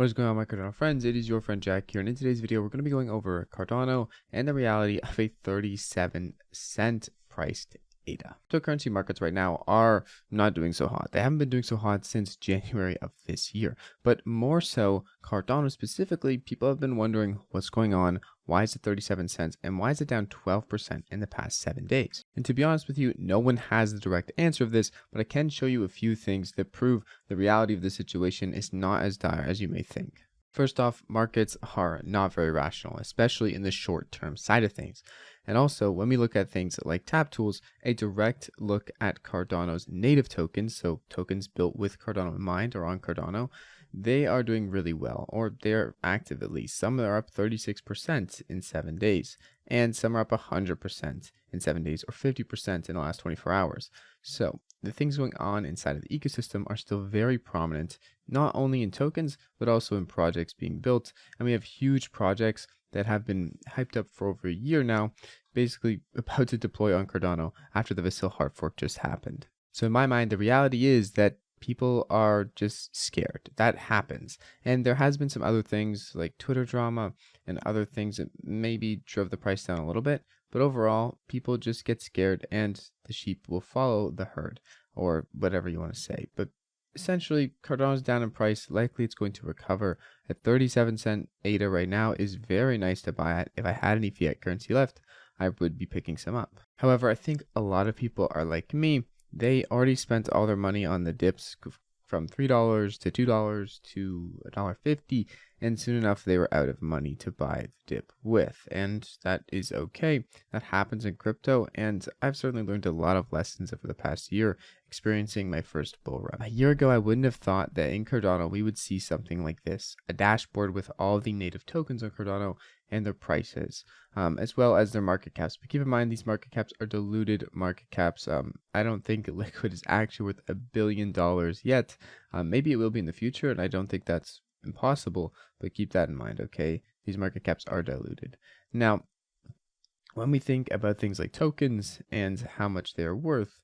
What is going on, my Cardano friends? It is your friend Jack here, and in today's video we're going to be going over Cardano and the reality of a 37-cent priced ADA. Cryptocurrency markets right now are not doing so hot. They haven't been doing so hot since January of this year, but more so Cardano specifically. People have been wondering what's going on. Why is it 37 cents and why is it down 12% in the past 7 days? And to be honest with you, no one has the direct answer of this, but I can show you a few things that prove the reality of the situation is not as dire as you may think. First off, markets are not very rational, especially in the short-term side of things. And also, when we look at things like tap tools, a direct look at Cardano's native tokens, so tokens built with Cardano in mind or on Cardano, they are doing really well, or they're active at least. Some are up 36% in 7 days, and some are up 100% in 7 days, or 50% in the last 24 hours. So the things going on inside of the ecosystem are still very prominent, not only in tokens, but also in projects being built. And we have huge projects that have been hyped up for over a year now, basically about to deploy on Cardano after the Vasil hard fork just happened. So in my mind, the reality is that people are just scared. That happens. And there has been some other things like Twitter drama and other things that maybe drove the price down a little bit. But overall, people just get scared and the sheep will follow the herd, or whatever you want to say. But essentially, Cardano's down in price. Likely it's going to recover. At 37-cent ADA right now is very nice to buy at. If I had any fiat currency left, I would be picking some up. However, I think a lot of people are like me. They already spent all their money on the dips from $3 to $2 to $1.50, and soon enough they were out of money to buy the dip with, and that is okay. That happens in crypto, and I've certainly learned a lot of lessons over the past year experiencing my first bull run. A year ago, I wouldn't have thought that in Cardano we would see something like this, a dashboard with all the native tokens on Cardano and their prices, as well as their market caps. But keep in mind, these market caps are diluted market caps. I don't think Liquid is actually worth $1 billion yet. Maybe it will be in the future, and I don't think that's impossible, but keep that in mind, okay? These market caps are diluted. Now, when we think about things like tokens and how much they are worth,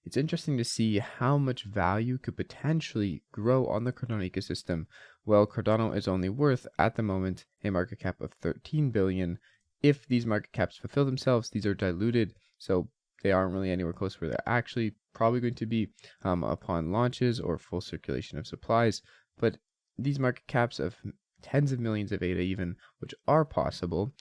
it's interesting to see how much value could potentially grow on the Cardano ecosystem. Well, Cardano is only worth, at the moment, a market cap of 13 billion. If these market caps fulfill themselves, these are diluted, so they aren't really anywhere close where they're actually probably going to be upon launches or full circulation of supplies. But these market caps of tens of millions of ADA even, which are possible,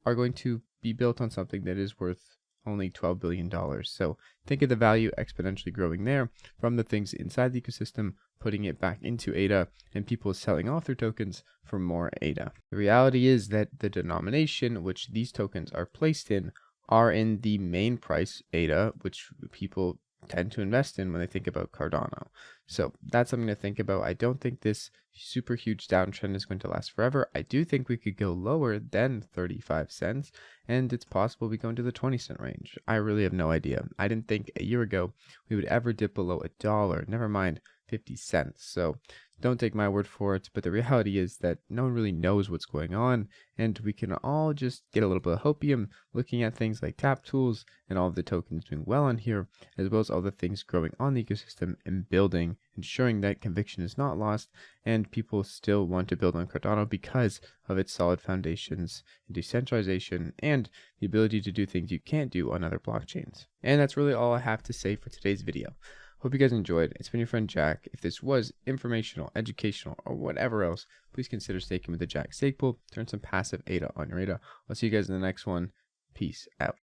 are going to be built on something that is worth only $12 billion. So think of the value exponentially growing there from the things inside the ecosystem, putting it back into ADA, and people selling off their tokens for more ADA. The reality is that the denomination which these tokens are placed in are in the main price ADA, which people tend to invest in when they think about Cardano. So that's something to think about. I don't think this super huge downtrend is going to last forever. I do think we could go lower than 35 cents, and it's possible we go into the 20-cent range. I really have no idea. I didn't think a year ago we would ever dip below $1, never mind 50 cents. So don't take my word for it, but the reality is that no one really knows what's going on, and we can all just get a little bit of hopium looking at things like tap tools and all of the tokens doing well on here, as well as all the things growing on the ecosystem and building, ensuring that conviction is not lost and people still want to build on Cardano because of its solid foundations, decentralization, and the ability to do things you can't do on other blockchains. And that's really all I have to say for today's video. Hope you guys enjoyed. It's been your friend Jack. If this was informational, educational, or whatever else, please consider staking with the Jack stake pool. Turn some passive ADA on your ADA. I'll see you guys in the next one. Peace out.